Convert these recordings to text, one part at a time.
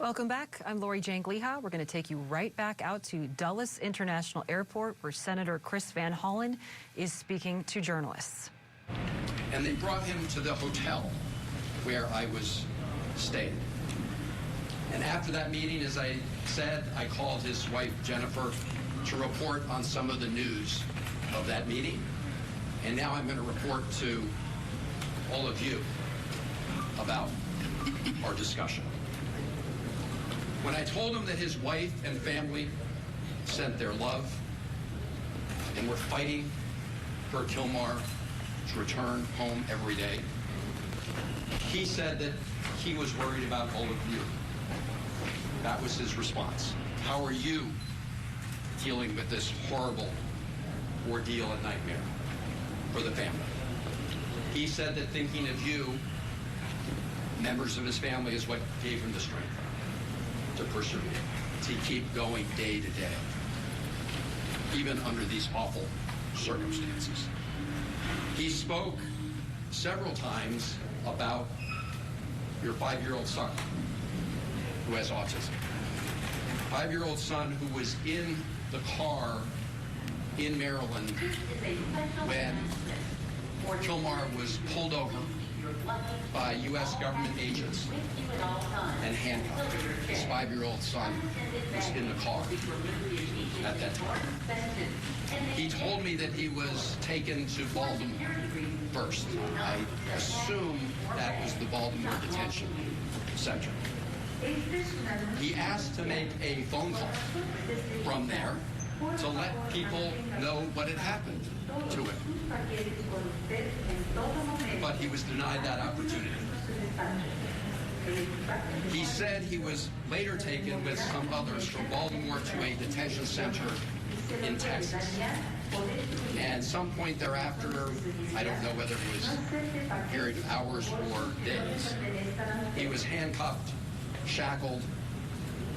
Welcome back. I'm Lori Jane Gliha. We're going to take you right back out to Dulles International Airport, where Senator Chris Van Hollen is speaking to journalists. And they brought him to the hotel where I was staying. And after that meeting, as I said, I called his wife, Jennifer, to report on some of the news of that meeting. And now I'm going to report to all of you about our discussion. When I told him that his wife and family sent their love and were fighting for Kilmar to return home every day, he said that he was worried about all of you. That was his response. How are you dealing with this horrible ordeal and nightmare for the family? He said that thinking of you, members of his family, is what gave him the strength to persevere, to keep going day to day, even under these awful circumstances. He spoke several times about your 5-year-old son who has autism. 5-year-old son who was in the car in Maryland when Kilmar was pulled over by U.S. government agents and handcuffed. His 5-year-old son was in the car at that time. He told me that he was taken to Baltimore first. I assume that was the Baltimore Detention Center. He asked to make a phone call from there to let people know what had happened to him. But he was denied that opportunity. He said he was later taken with some others from Baltimore to a detention center in Texas. And some point thereafter, I don't know whether it was a period of hours or days, he was handcuffed, shackled,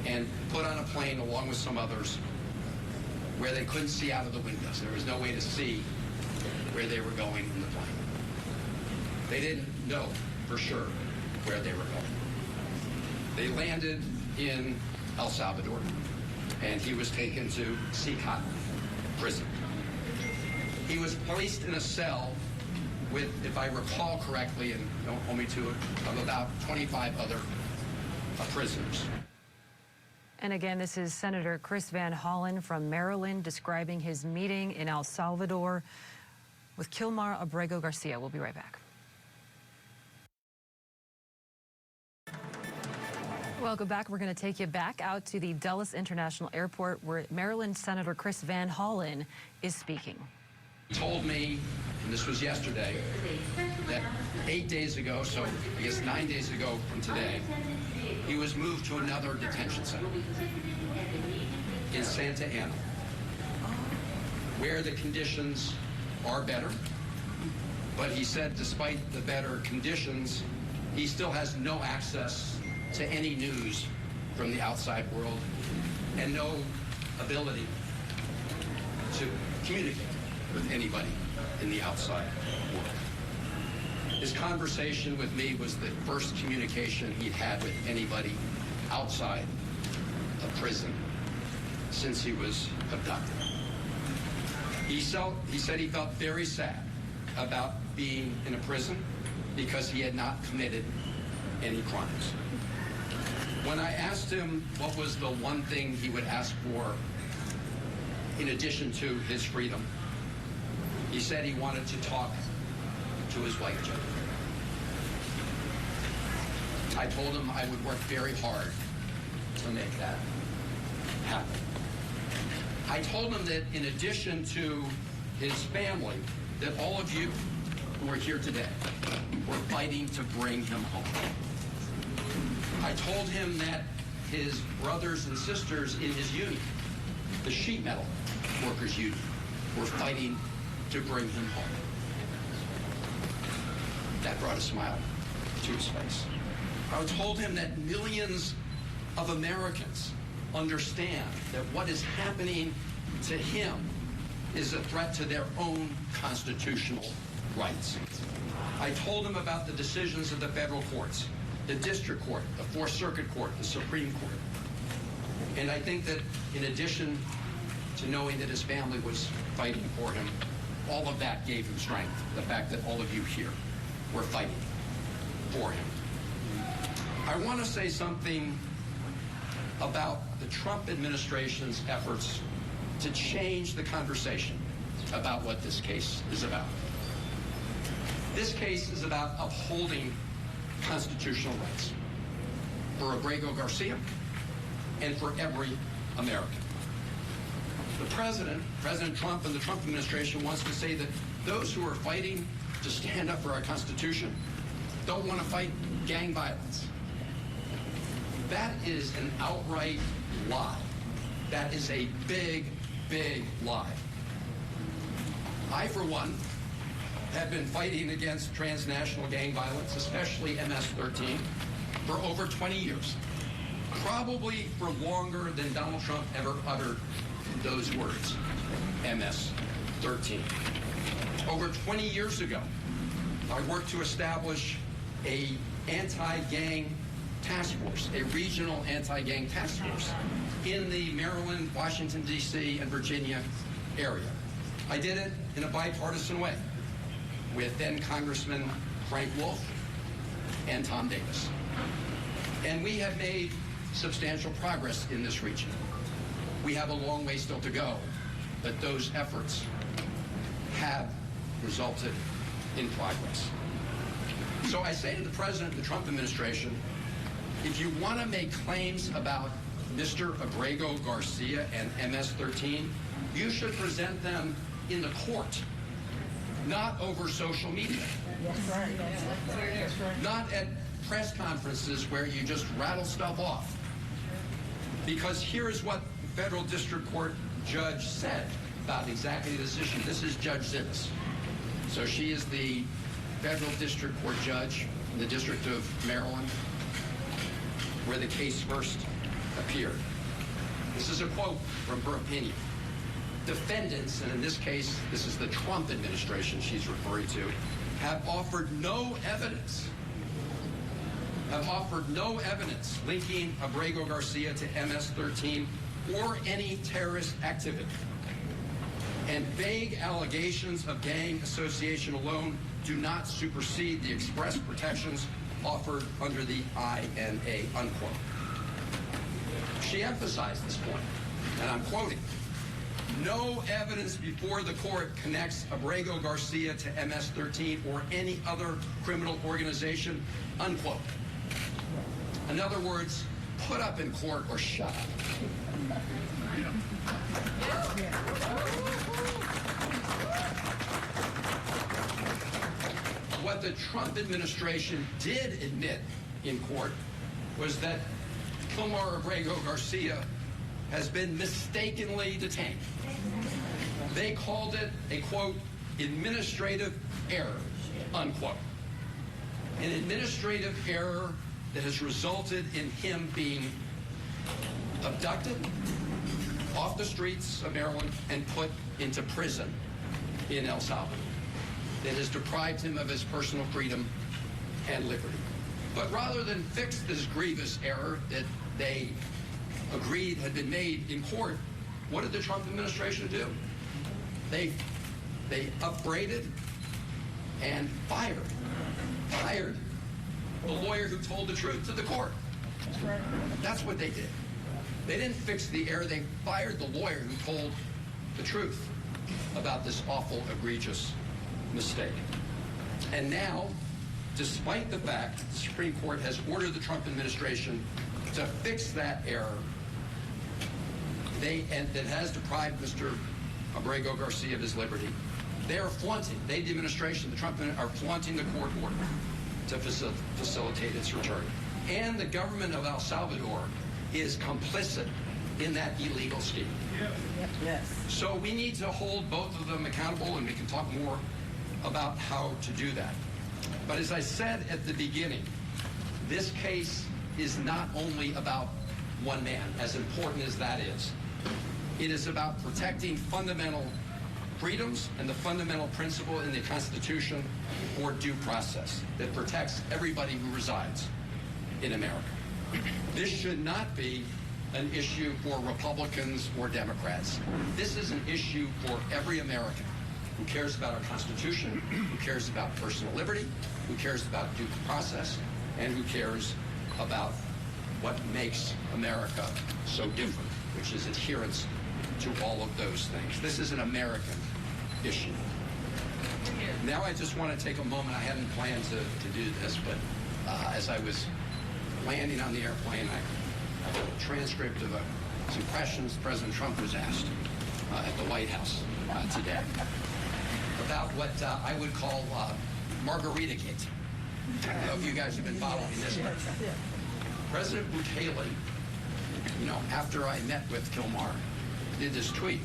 and put on a plane along with some others where they couldn't see out of the windows. There was no way to see where they were going in the plane. They didn't know for sure where they were going. They landed in El Salvador, and he was taken to Sikhat prison. He was placed in a cell with, if I recall correctly, and don't hold me to it, of about 25 other prisoners. And again, this is Senator Chris Van Hollen from Maryland describing his meeting in El Salvador with Kilmar Abrego Garcia. We'll be right back. Welcome back. We're going to take you back out to the Dulles International Airport, where Maryland Senator Chris Van Hollen is speaking. He told me, and this was yesterday, that 8 days ago, so I guess 9 days ago from today, he was moved to another detention center in Santa Ana, where the conditions are better. But he said despite the better conditions, he still has no access to any news from the outside world and no ability to communicate with anybody in the outside world. His conversation with me was the first communication he'd had with anybody outside of prison since he was abducted. He said he felt very sad about being in a prison because he had not committed any crimes. When I asked him what was the one thing he would ask for in addition to his freedom, he said he wanted to talk to his wife, Jennifer. I told him I would work very hard to make that happen. I told him that in addition to his family, that all of you who are here today were fighting to bring him home. I told him that his brothers and sisters in his union, the sheet metal workers union, were fighting to bring him home. That brought a smile to his face. I told him that millions of Americans understand that what is happening to him is a threat to their own constitutional rights. I told him about the decisions of the federal courts the District Court, the Fourth Circuit Court, the Supreme Court. And I think that in addition to knowing that his family was fighting for him, all of that gave him strength. The fact that all of you here were fighting for him. I want to say something about the Trump administration's efforts to change the conversation about what this case is about. This case is about upholding constitutional rights for Abrego Garcia and for every American. The President Trump and the Trump administration wants to say that those who are fighting to stand up for our Constitution don't want to fight gang violence. That is an outright lie. That is a big, big lie. I, for one, have been fighting against transnational gang violence, especially MS-13, for over 20 years. Probably for longer than Donald Trump ever uttered those words, MS-13. Over 20 years ago, I worked to establish a anti-gang task force, a regional anti-gang task force in the Maryland, Washington, D.C., and Virginia area. I did it in a bipartisan way with then Congressman Frank Wolf and Tom Davis. And we have made substantial progress in this region. We have a long way still to go, but those efforts have resulted in progress. So I say to the President and the Trump administration, if you want to make claims about Mr. Abrego Garcia and MS-13, you should present them in the court, not over social media. That's right. That's right. Not at press conferences where you just rattle stuff off. Because here is what the federal district court judge said about exactly this issue. This is Judge Zivis. So she is the federal district court judge in the District of Maryland, where the case first appeared. This is a quote from her opinion. Defendants, and in this case, this is the Trump administration she's referring to, have offered no evidence linking Abrego Garcia to MS-13 or any terrorist activity. And vague allegations of gang association alone do not supersede the express protections offered under the INA, unquote. She emphasized this point, and I'm quoting, "No evidence before the court connects Abrego Garcia to MS-13 or any other criminal organization," unquote. In other words, put up in court or shut up. What the Trump administration did admit in court was that Kilmar Abrego Garcia has been mistakenly detained. They called it a, quote, administrative error, unquote. An administrative error that has resulted in him being abducted off the streets of Maryland and put into prison in El Salvador. That has deprived him of his personal freedom and liberty. But rather than fix this grievous error that they agreed had been made in court, what did the Trump administration do? They upbraided and fired the lawyer who told the truth to the court. That's what they did. They didn't fix the error. They fired the lawyer who told the truth about this awful, egregious mistake. And now, despite the fact that the Supreme Court has ordered the Trump administration to fix that error, that has deprived Mr. Abrego Garcia of his liberty, they are flaunting, the administration, the Trump are flaunting the court order to facilitate its return. And the government of El Salvador is complicit in that illegal scheme. Yes. So we need to hold both of them accountable, and we can talk more about how to do that. But as I said at the beginning, this case is not only about one man, as important as that is. It is about protecting fundamental freedoms and the fundamental principle in the Constitution for due process that protects everybody who resides in America. This should not be an issue for Republicans or Democrats. This is an issue for every American who cares about our Constitution, who cares about personal liberty, who cares about due process, and who cares about what makes America so different, which is adherence to all of those things. This is an American issue. Now I just want to take a moment. I hadn't planned to do this, but as I was landing on the airplane, I have a transcript of some questions President Trump was asked at the White House today about what I would call Margarita-gate. I don't know if you guys have been following this one. President Bukele, after I met with Kilmar, did this tweet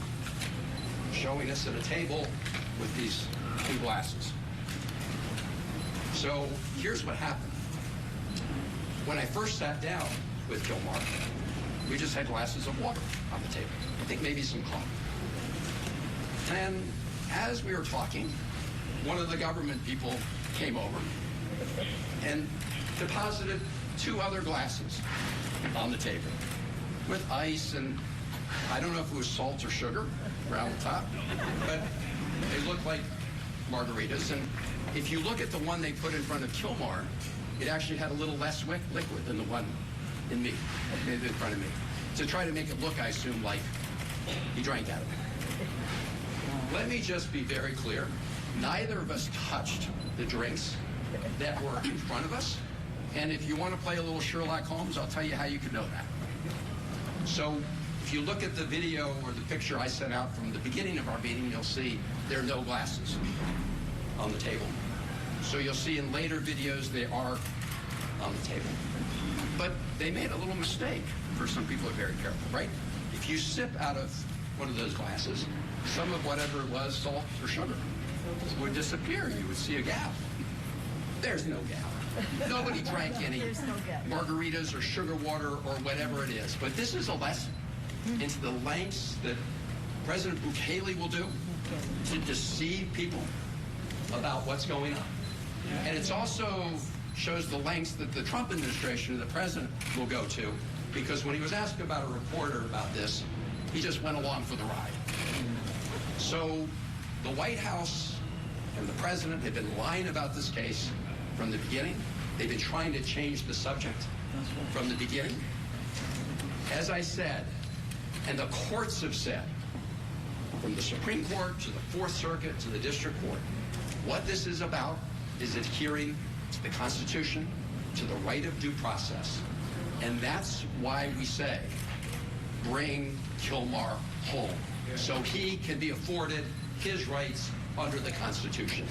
showing us at a table with these two glasses. So here's what happened. When I first sat down with Kilmar, we just had glasses of water on the table. I think maybe some coffee. And as we were talking, one of the government people came over and deposited 2 other glasses on the table with ice and I don't know if it was salt or sugar around the top, but they looked like margaritas. And if you look at the one they put in front of Kilmar, it actually had a little less liquid than the one in front of me. To try to make it look, I assume, like he drank out of it. Let me just be very clear. Neither of us touched the drinks that were in front of us. And if you want to play a little Sherlock Holmes, I'll tell you how you can know that. So if you look at the video or the picture I sent out from the beginning of our meeting, you'll see there are no glasses on the table. So you'll see in later videos they are on the table. But they made a little mistake. For some people are very careful, right? If you sip out of one of those glasses, some of whatever it was, salt or sugar, would disappear. You would see a gap. There's no gap. Nobody drank any margaritas or sugar water or whatever it is. But this is a lesson into the lengths that President Bukele will do to deceive people about what's going on. And it's also shows the lengths that the Trump administration and the president will go to, because when he was asked about a reporter about this, he just went along for the ride. So the White House and the president have been lying about this case from the beginning. They've been trying to change the subject from the beginning. As I said, and the courts have said, from the Supreme Court to the Fourth Circuit to the District Court, what this is about is adhering to the Constitution, to the right of due process. And that's why we say, bring Kilmar home, so he can be afforded his rights under the Constitution.